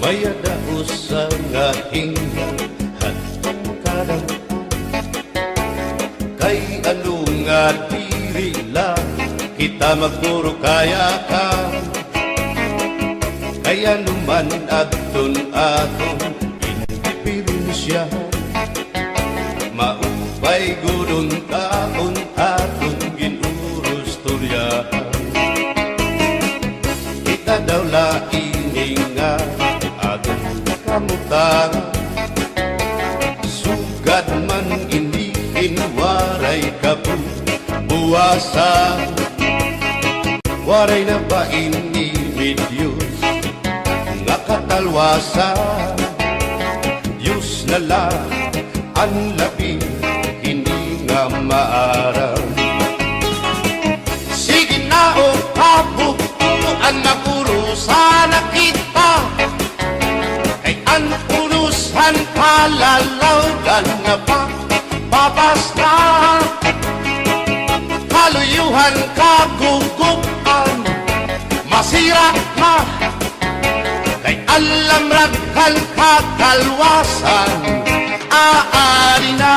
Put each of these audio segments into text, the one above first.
Mayada usa nga hingan at kadang kay ano nga diri lang kita magturo kaya ka kaya naman aton indipirensya maupay gudon taon aton ginurus turyahan kita daw laing nga aton kamutan sugad man inihin waray kabuwasan waray na ba ini Diyos nga katalwasan Diyos na lang ang labi hindi nga maaram sige na o kabukuan magurusan na kita kay ang urusan palalawgan nga pa babas na kaluyuhan kagugupan masira na kay alam rakan kakalwasan aari na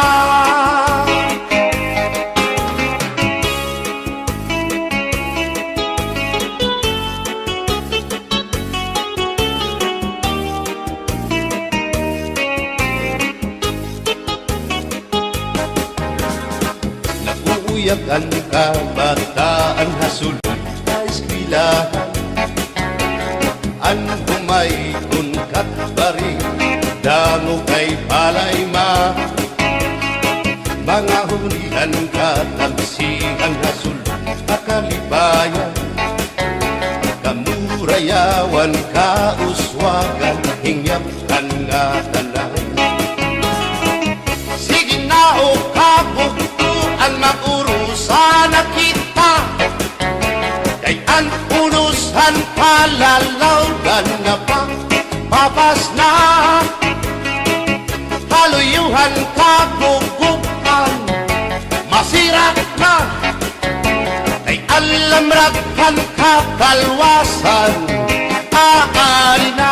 naguuyak ang kabataan hasulod sa eskwelahan ang humay unkat bari dango kay palay mga hunihan katamsihan hasulod kakalibayan kamurayawan kauswagan hingyapkan nga tanan sige na o kabukuan magurusan na kita kay ang unusan palalawgan nga pa papas na kaluyuhan kagugupan masira na kay alam rakan kakalwasan aari na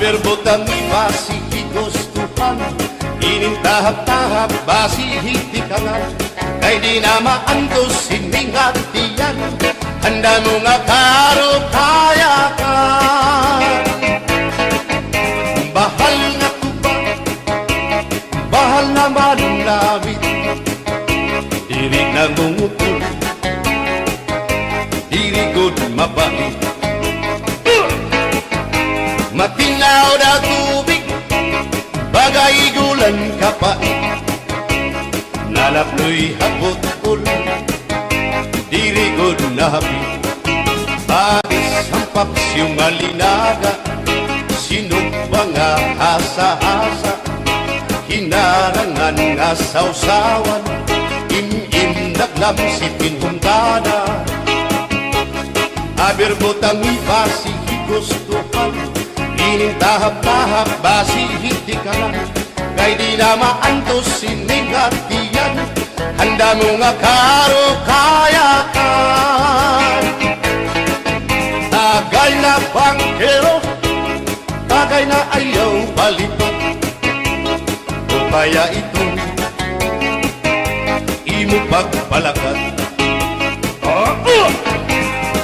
berbotang basi higustuhan inintahap-tahap basi hitikangan kay di na maantos siningatiyan handa mo nga karo kaya ka bahal na kuba bahal na manlamit diri na mungutol diri good mabait matinaw na tubig bagay gulan kapait nalapnoy hapot ulan diri good na hapit bagis ang paksiyong malinaga sinugba nga hasa-hasa hinarangan nga sausawan im-im naglamsipin humtada aberbotang ibasi higustuhan inintahap-tahap basi hitikalan kay di na maantos siningatiyan handa mo nga karo kayakan tagay na bangkero tagay na ayaw balitot o kaya ito imo pagpalakat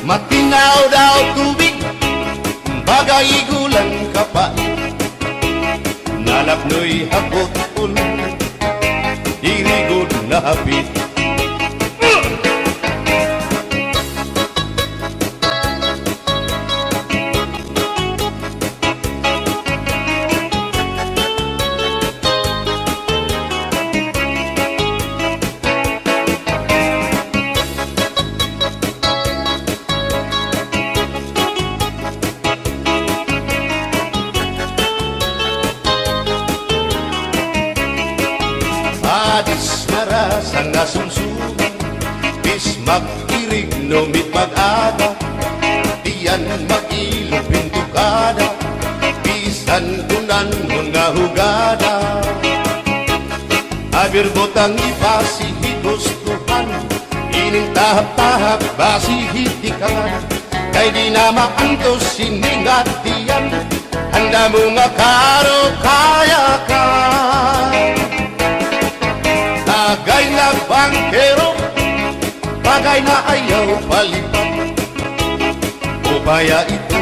matinaw daw tubig bagay gulan kapait nalapnoy hapot ulan diri good na hapit madismara sa nasumsuman, bis mag-irig numit mag-ada, diyan mag-ilog pintukada, bisan kunan mga hugada. Abir botang ipasihi gustuhan, ining tahap-tahap basihi ikanan, kay di na maantos siningat diyan, handa mo nga karo kaya ka. Tagay na bangkero, bagay na ayaw palipat, upaya ito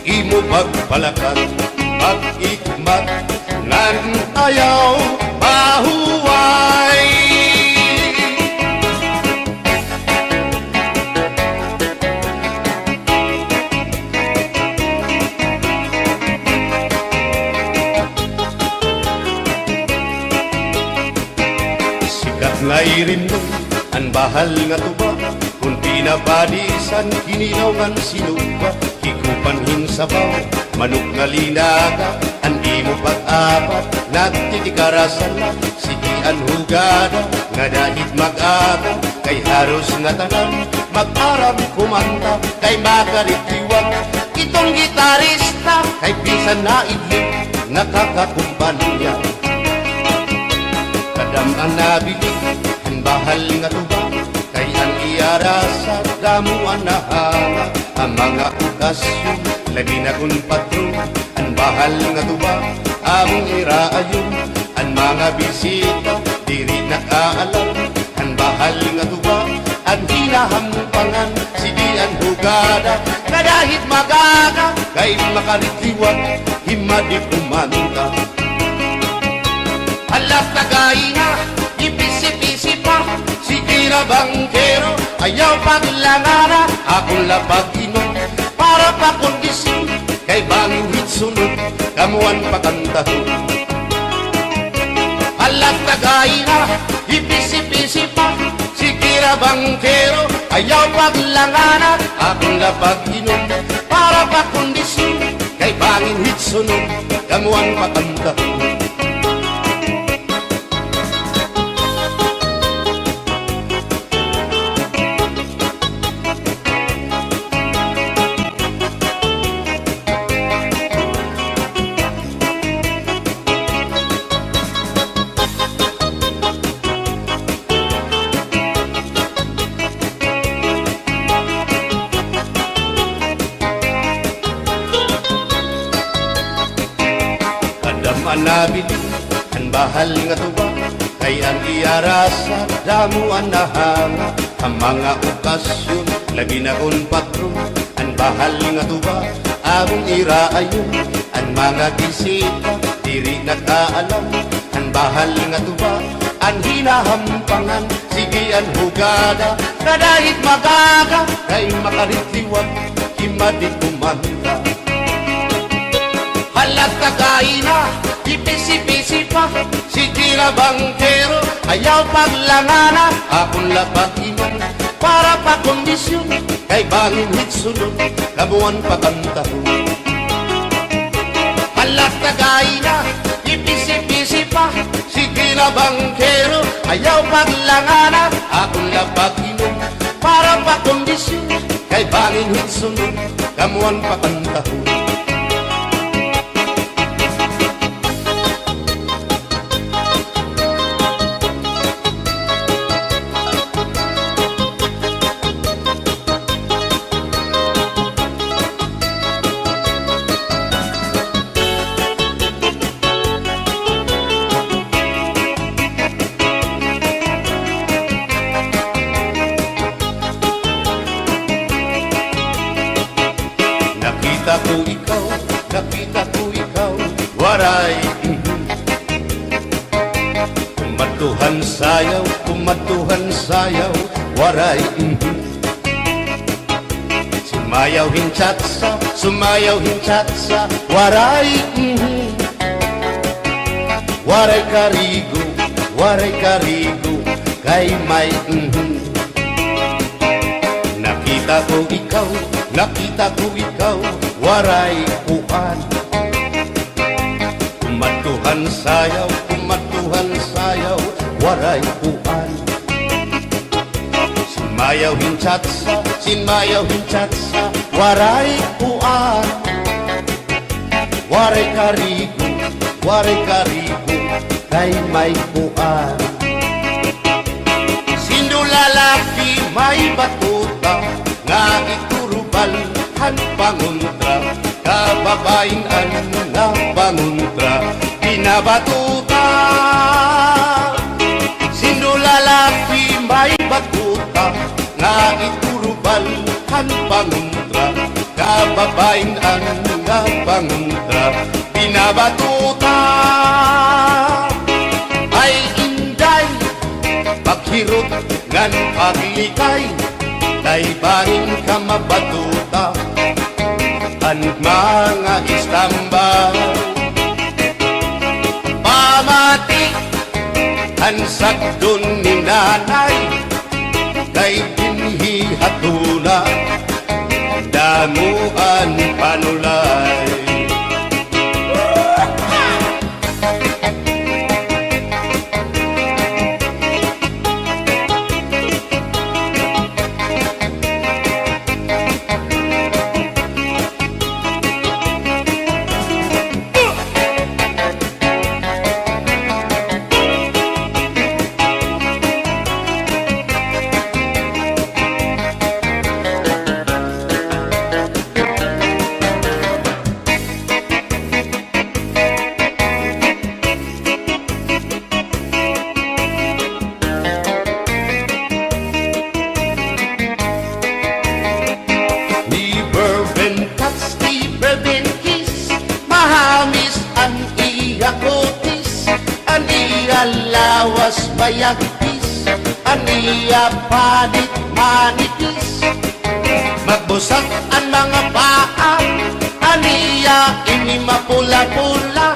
imo pagpalakat, pag-ikmat nan ayaw mahuway. Sikat nga irindoy ang bahal nga tuba, kung pinabadisan kinilawan sinuba, hikupanhin sabaw manok nga linaga, ang imo pag-apat nagtitikarasan lang, sige ang hugada nga dahit mag-aga, kay haros nga tanan mag-aram kumanta, kay makalitiwag itong gitarista, kay pisan na idlip nakakakumpanya. Kadam ang nabilig ang bahal nga tuba, kay ang iarasa damuan na hanga, ang mga okasyon labi na kung patron, ang bahal nga tuba among iraayon, ang mga bisita diri nakaalam, ang bahal nga tuba ang hinahampangan, sige ang hugada na dahit magaga, kay makaritiwag himadi kumanta. Alat tagay na ipisi-pisi pa, sige na bangkero ayaw paglangara, akong lapag inom para pa kondisyon, kay bangin hit sunod kamuan pakantahon. Alat tagay na ipisi-pisi pa, sige na bangkero ayaw paglangara, akong lapag inom para pa kondisyon, kay bangin hit sunod kamuan pakantahon. Nabili ang bahal nga tuba, kay ang iarasa damuan na hanga, ang mga okasyon labi na kung patron, ang bahal nga tuba among iraayon, ang mga bisita diri nakaalam, ang bahal nga tuba ang hinahampangan, sige ang hugada na dahit magaga, kay makaritiwag himadi kumanta. Halat tagay na ipisi-pisi pa, sige na bangkero ayaw paglangana, akong lapag iman para pa kondisyon, kay bangin hit sunod kabuan pakantahon. Halat tagay na ipisi-pisi pa, sige na bangkero ayaw paglangana, akong lapag iman para pa kondisyon, kay bangin hit sunod kamuan pakantahon. Nakita ko ikaw, waray kumatuhan sayaw, waray sumayaw hinchatsa, waray waray karigo, kay may Nakita ko ikaw, waray puan, kumatuhan waray puan. Sinmayaw hinchatsa, waray puan. Waray karigo, kay may puan. Sindulalaki may batuta, nga iturubalhan panguntra, kababayan nga panguntra, pinabatuta. Sindulalaki may batuta, nga iturubalhan panguntra, kababayan nga panguntra, pinabatuta. Ay inday, paghirot ngan paglikay, kay bahin ka mabatuta, ang mga istambay. Pamati, ang sagdon ni nanay, kay binhi hatuna, damuan panulay. Lawas bayagpis, aniya panit manipis, magbusag ang mga paa, aniya ini mapula-pula,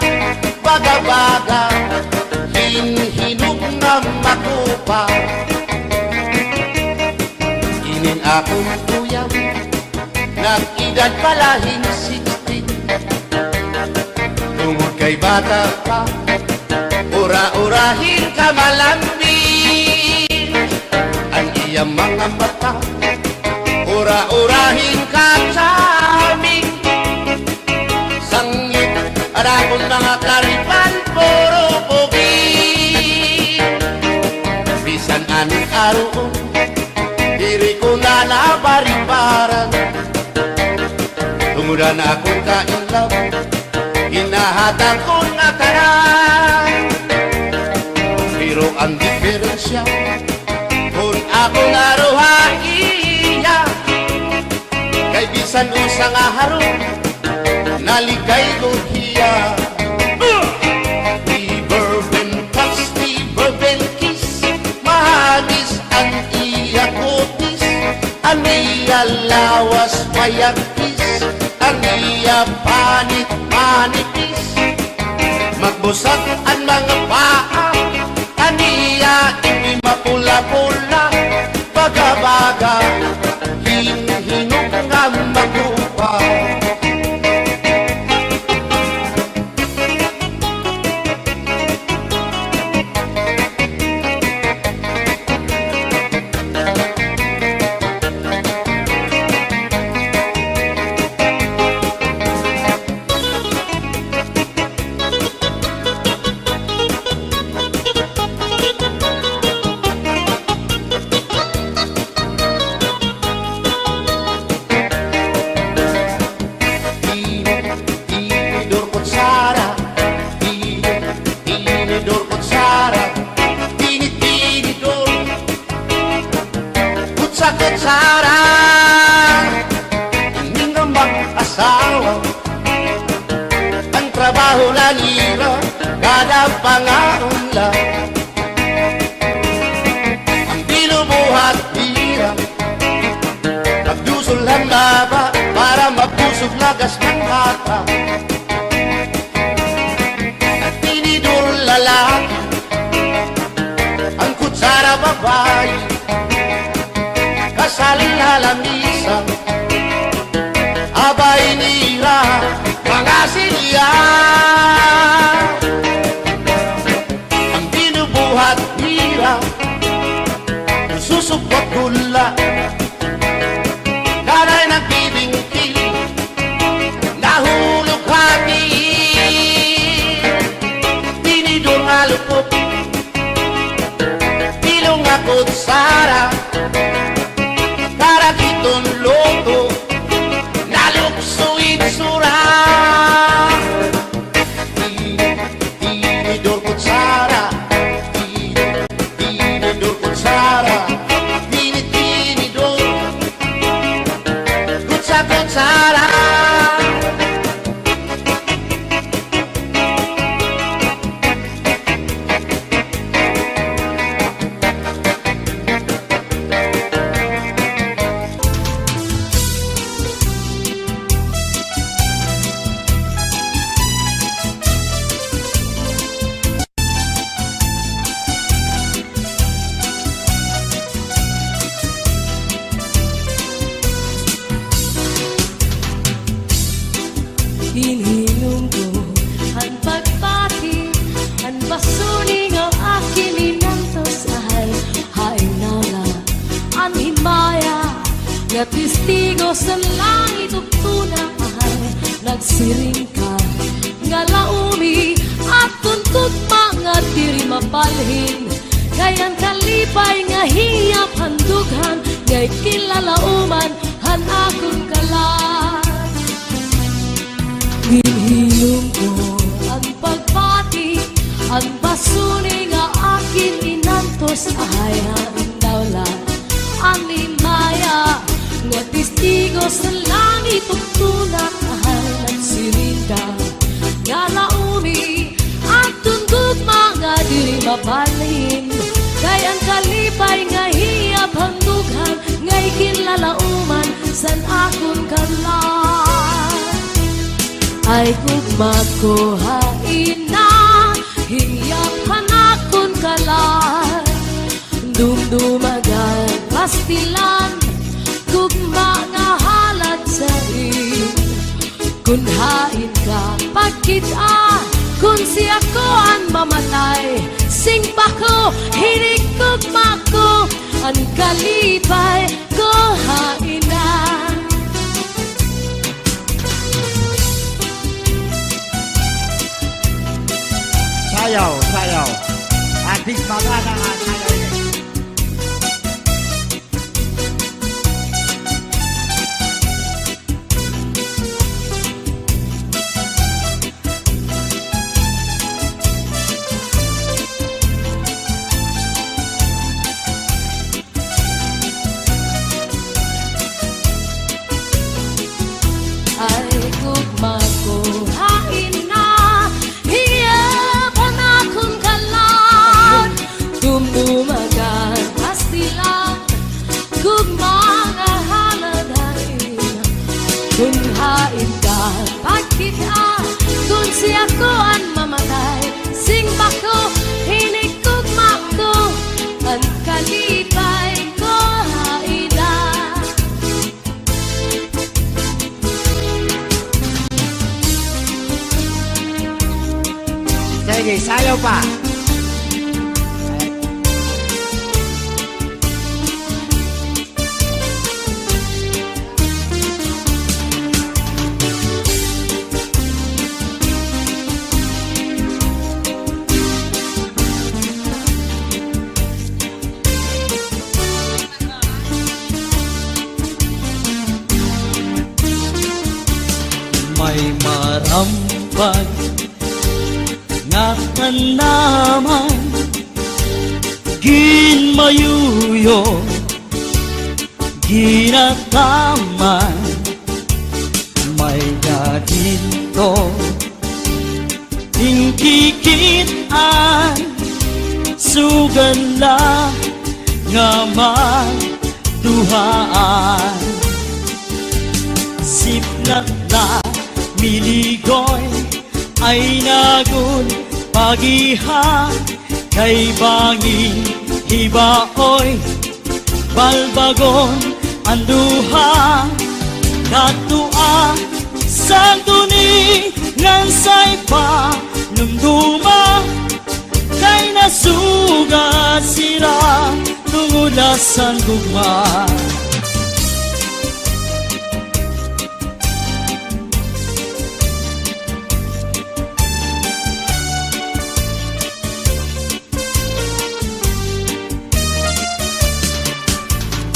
baga-baga, hinhinog na makupa. Inin akong kuya, nag-edad palahin 60, tungod kay bata pa, ura-urahin ka malambing, ang iyang mga mata, ura-urahin ka charming. Sanglit, arakon mga karipan, puro pugi. Bisan anong araw, diri ko na nabaribaran, tumudan akong kainlaw, hinahatag ko na tanan. Pero ang diferensya, kung ako naruhaiya, kay bisan usang aharong, naligay ko hiya. Iberben touch, iberben kiss, mahagis ang iya kutis, ang iya lawas mayagkis, ang iya panit manipis, magbusag ang mga paa, aniya ini mapula-pula, baga-baga, hinhinog nga magupa. Kutsara, hindi nga mag-asawa, ang trabaho na nila, kada pangaunla, ang binubuhat nila, magdusol ang laba, para mapusog lagas ng bata. At tinidor lalaki, ang kutsara babae, kasal halamisa, abay nila mga silya. Ang binubuhat nila Hinilong ko ang pagbati, ang basuning ang akin inantos ay haing nala ang himaya nga testigo sa langit ug tunay nagsiring ka nga laumi at tuntut mga diri mapalhin kayang kalipay nga hiyap handughan ngay kilalauman han akong kalan. Hinhilom ko ang pagbati, ang basuni nga akin inantos ay handawlan ang limaya nga testigo sa langit ug tunay nagsirinda nga laumi at tundog mga diri mabalhin kayang kalipay nga hiyap handughan ngay kinlalauman san akong kalan. Ay gugma ko hain na hiyap hanakon kalan dumdumagan pastilan gugma nga halat sa iyo kun hain ka pagkita kun siya ko ang mamatay sing pa ko hinigugma ko ang kalipay ko hain na. Sayaw. Adik magana nga sayaw ini. Ay gugma ko hain na hiyap hanakon kalan dumdumagan pastilan gugma nga haladain kun hain ka pagkita kun siya ko ang mamatay sing bako hinigugma ko ang kalipay ko hain na. Sige, sayaw pa. May marampag nga naman ginmayuyo ginataman may gadito tingkikitan sugala nga magduhaan siplat na miligoy ay nagun pagihan kay banging hibaoy balbagon anduha katua sang tuni ngansay pa numduma kay nasugat sila tungudasan gugma.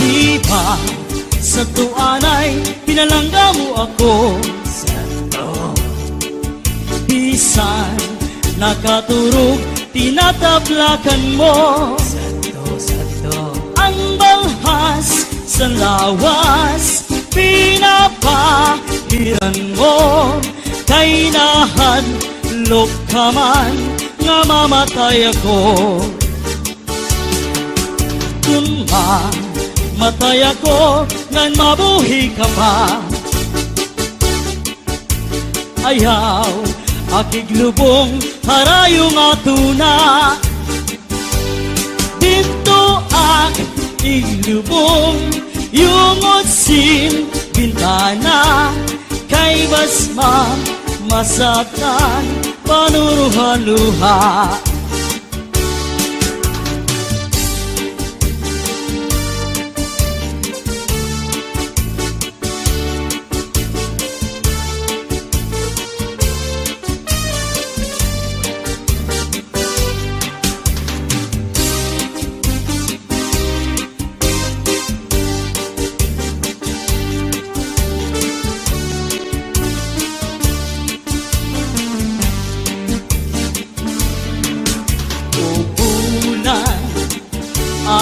Diba sa tuanay pinalangga mo ako Santo bisan nakaturog tinatablakan mo Santo ang balhas sa lawas pinapahiran mo kay nahadlok ka man nga mamatay ako kung matay ako ngan mabuhi ka pa ayaw akiglubong harayong atuna dito ak iglubong yung otsin bintana kay basma masaktan panuruhan-luha.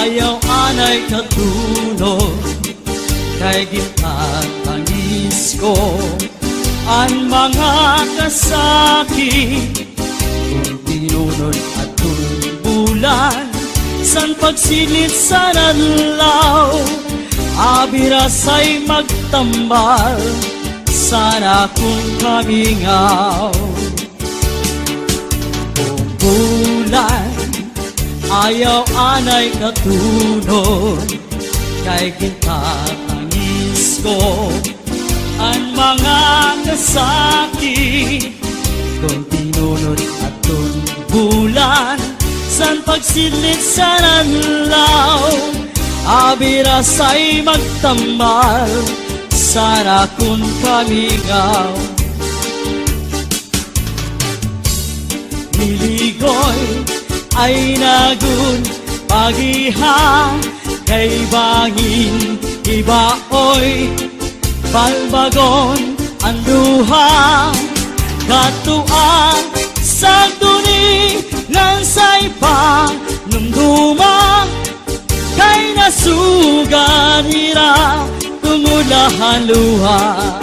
Ayaw anay katulog kay gintatangis ko ang mga kasakit kung tinunod at tulbulan san pagsilit sa nanlaw abirasay magtambal sana kung kamingaw kung bulan ayaw anay katunod kay gintatangis ko ang mga nasakit kung tinunod at bulan san pagsilit sa nanlaw abirasay magtambal sana kung kamigaw niligoy ay nagun pagiha kay bangin ibaoy balbagon ang duha katuan sa duni lansay pa numduma kay nasuganira tumulahan luha.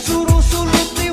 Surusulot ni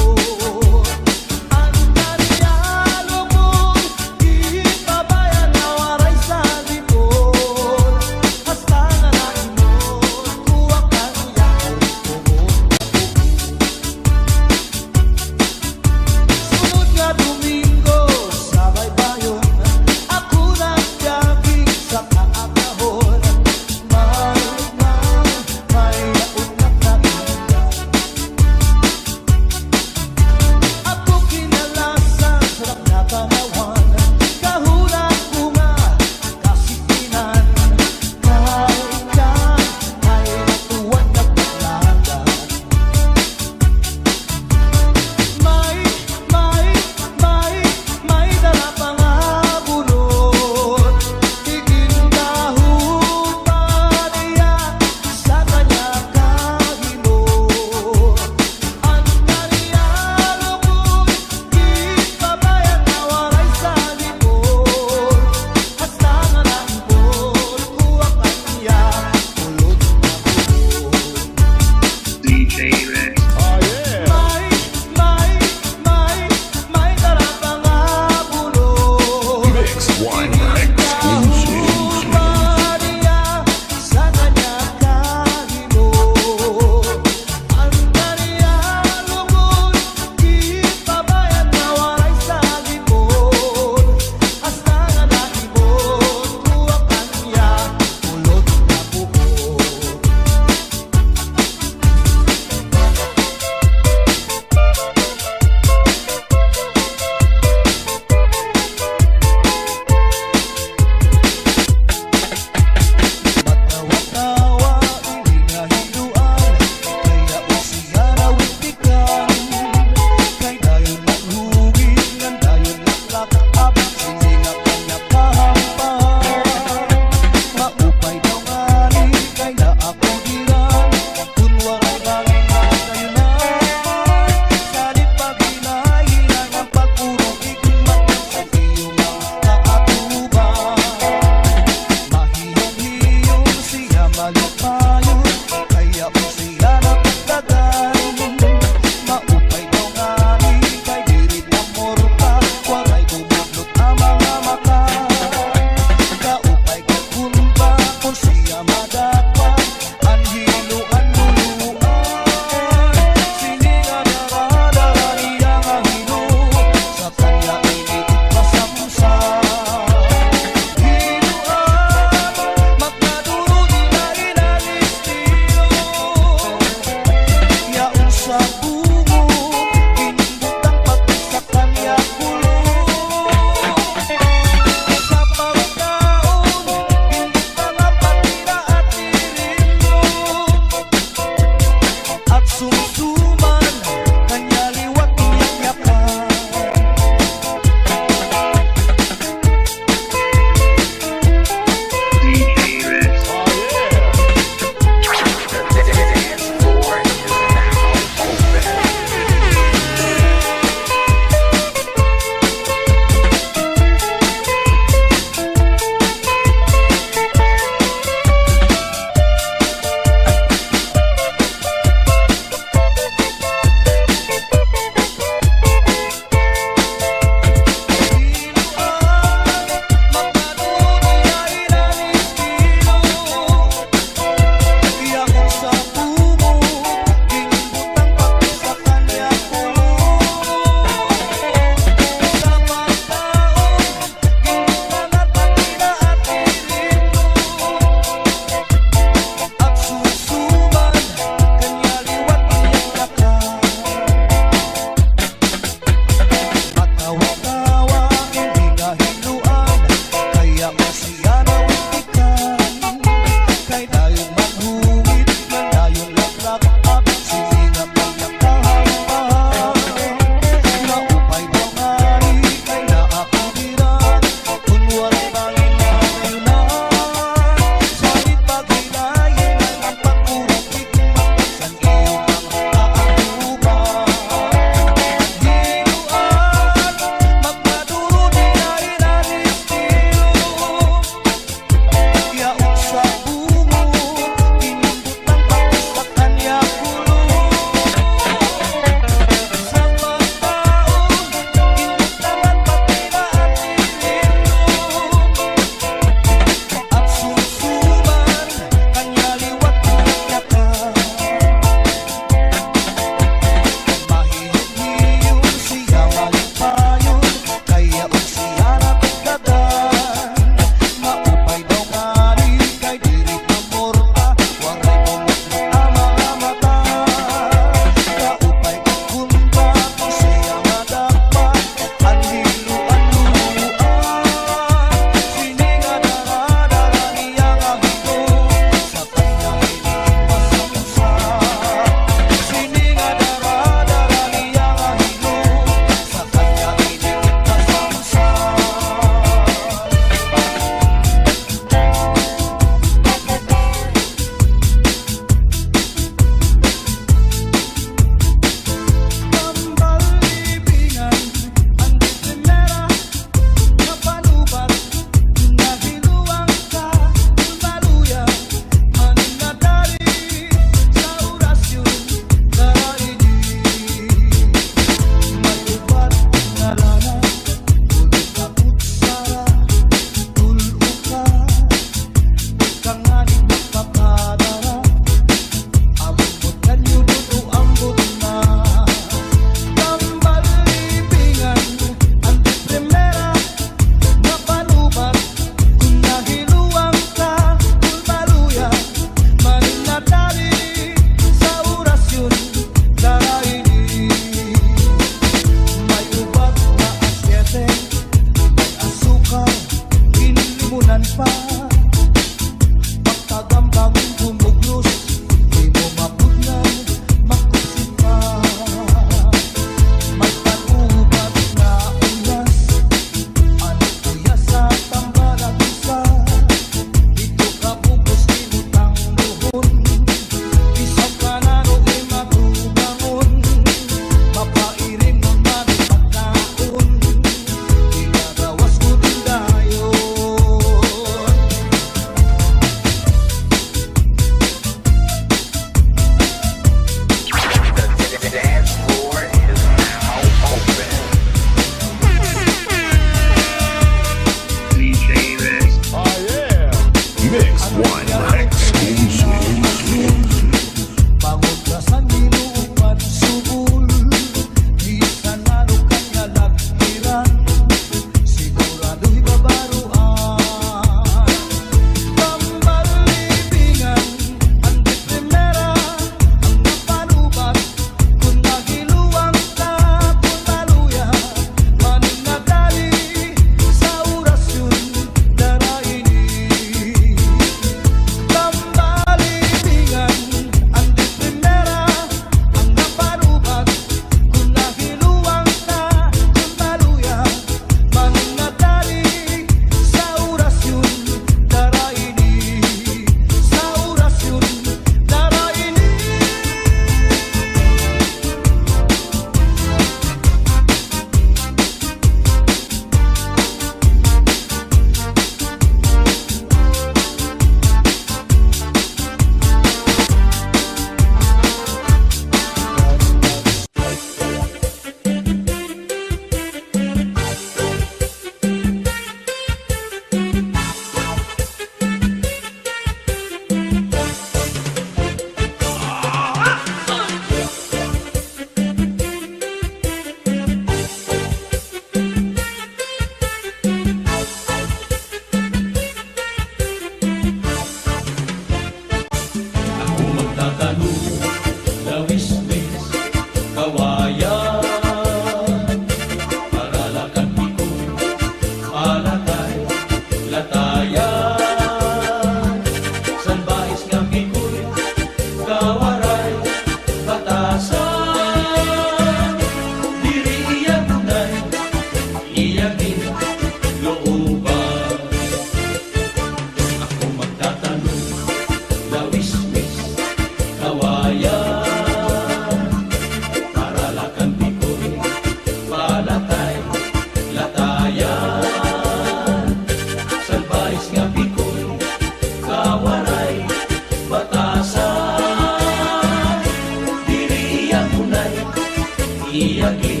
iyagin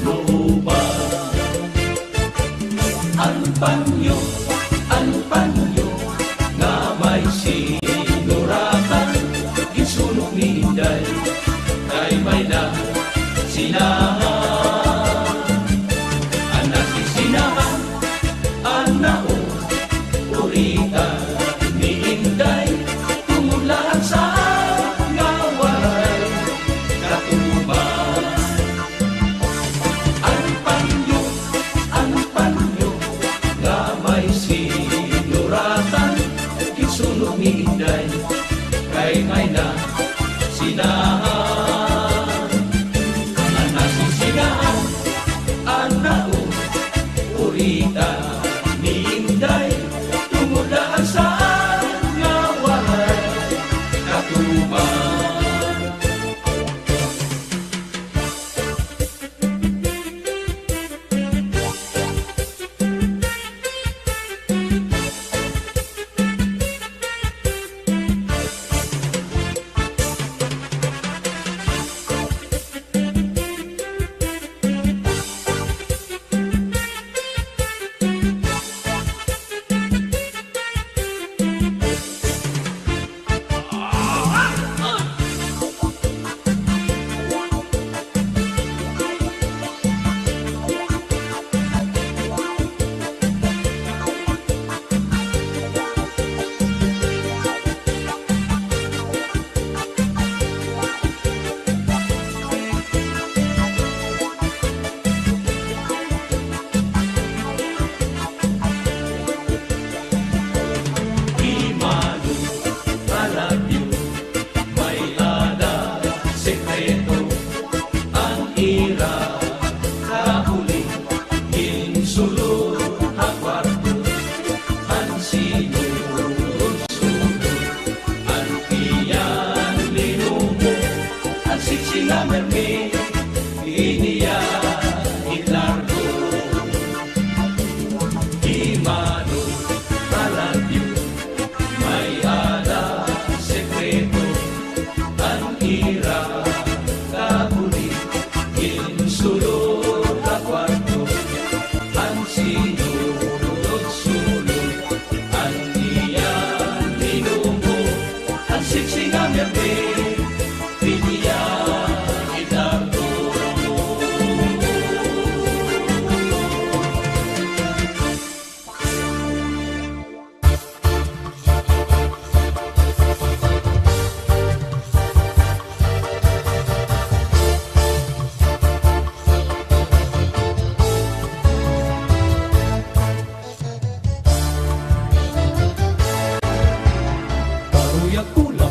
mo ba? Ang panyo nga may sinuratan, ginsulong ni Inday, kay may na sinahan. Anak sinahan, anak urita ni Inday, tumulaan sa ngaway katuban. Ang panyo nga may sinuratan, kinsulong ni Inday, kay may na sinahan. Anak sinahan, anak urita ni Inday, tumulaan sa ngaway katuban.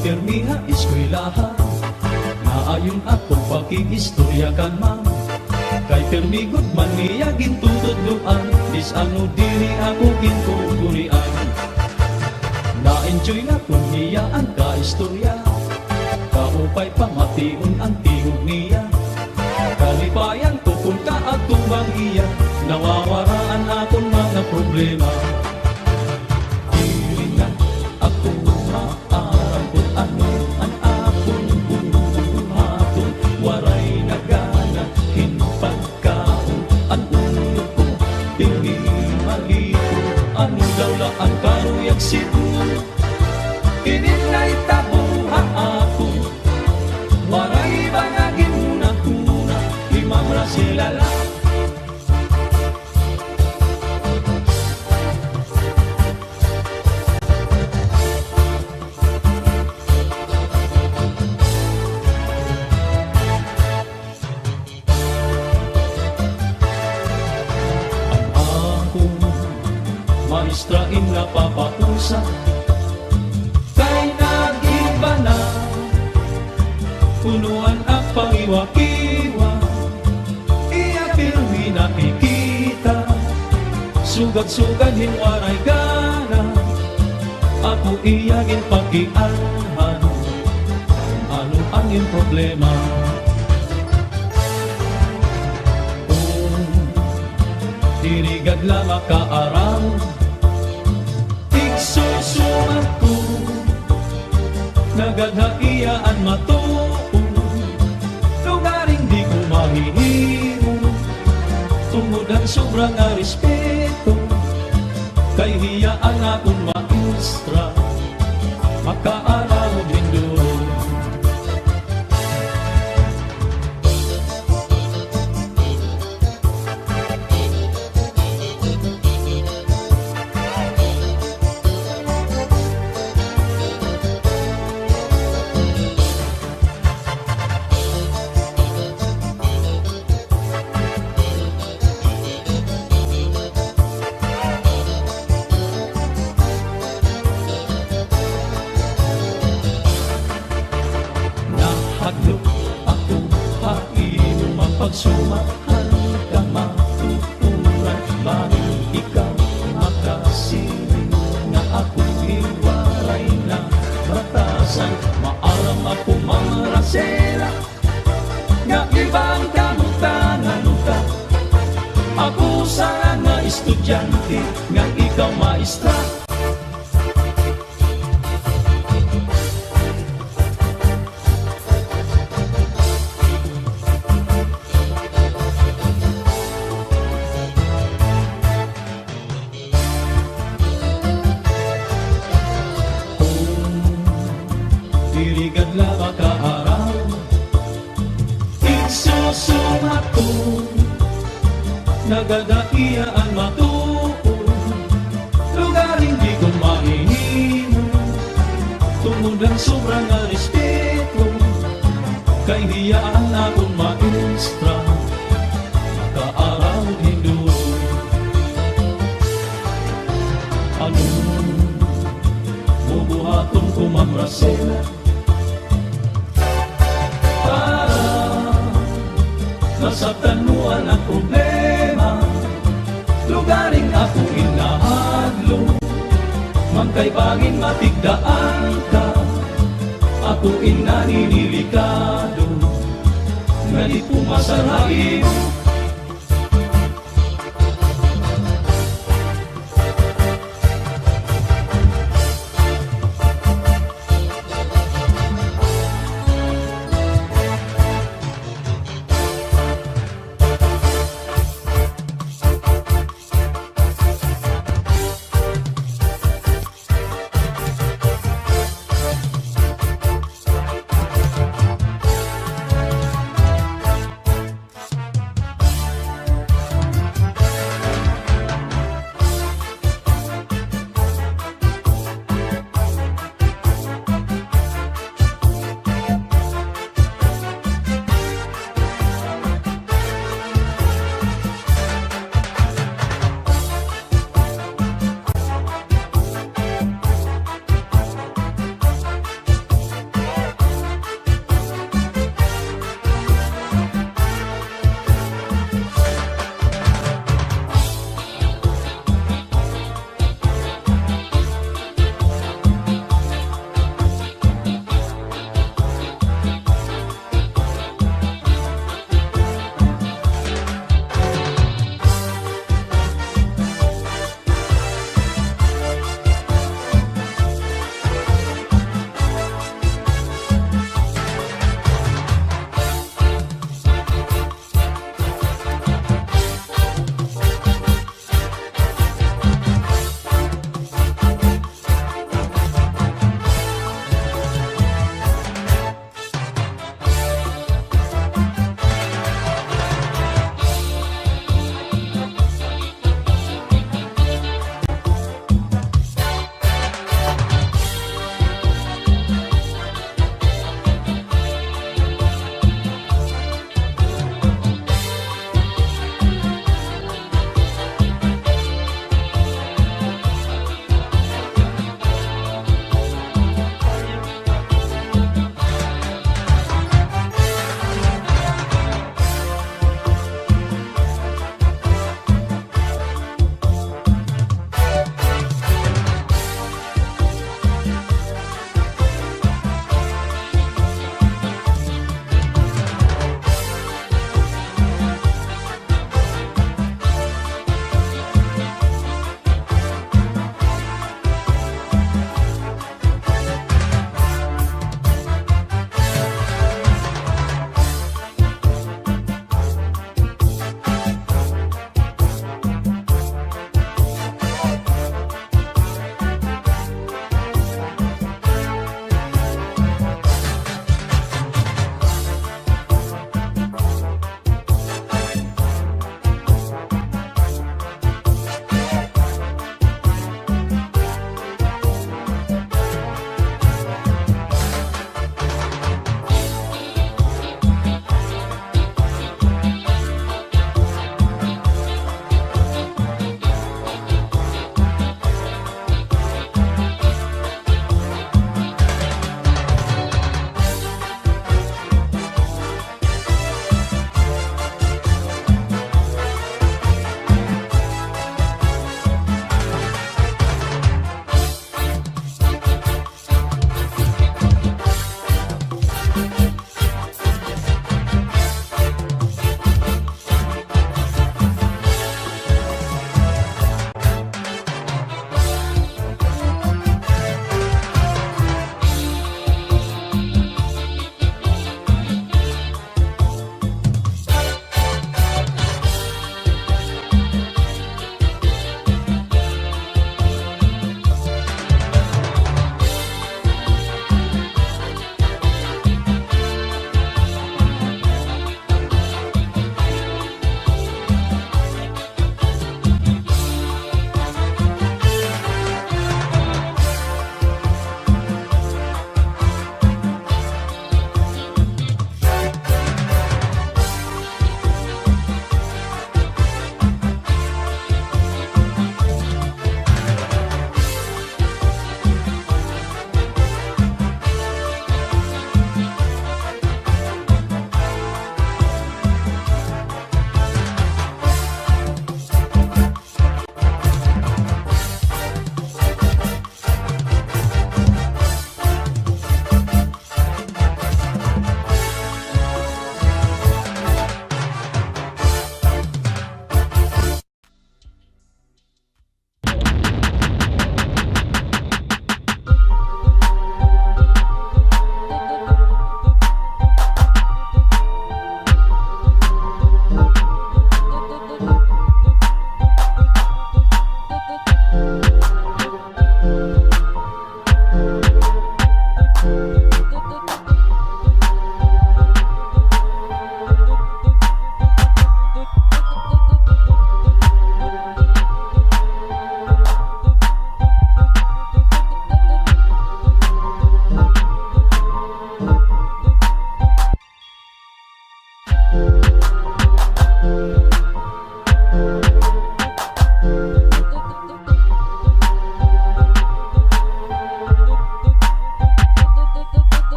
Permiha eskwelahan, naayon akong pakiistoryakan ma'am. Kay permi good man niya gintutudluan, dis ano diri ako gintuturian. Na-enjoy na kung niya ang kaistorya, kaupay pamation ang tingog niya. Kalipayan ko kung kaatubang iya, nawawaraan akong mga problema. Hilingan ako maaram kung ano ang akong buhaton, waray nagana hinpagkaon. Ang ulo ko dili malito, ano daw la ang karuyag situ. Kininay tabuha ako, waray bangagin muna-una, limang rasilala. Maestrain na papausa, kay nag-iba na, punuan ang pangiwa-kiwa. Iya pirmi nakikita, sugad-sugad hinwaray gana. Ako iyagin pakianhan, ano ang iyong problema? Dirigad lang makaaram, igsusuman ko, nagadhaiyaan matuon, lugaring di ko sobrang nga respeto, kay hiyaan akong maestra, makaaral mo lindol. Nahadlok ako, hainom ang pagsumahan ka matuturan, bakit ikaw makasiling na ako hiwalay na batasan. Maaram ako marasela, nga ibang kamutanan ka. Ako sana estudyante, nga ikaw maestra. Dirigad la makaaral, igsusumat ko, nagadaiyaan matuon, lugaring di ko mahihimo, tungod ang sobrang nga respeto, kay hiyaan akong maestra, makaaral hindol. Anong bubuhaton ko mamrasela, masabtan mo ang problema, lugaring ako inahadlo, magkaibangin matigdaan ka, ako inaninilikado, nga di pumasarain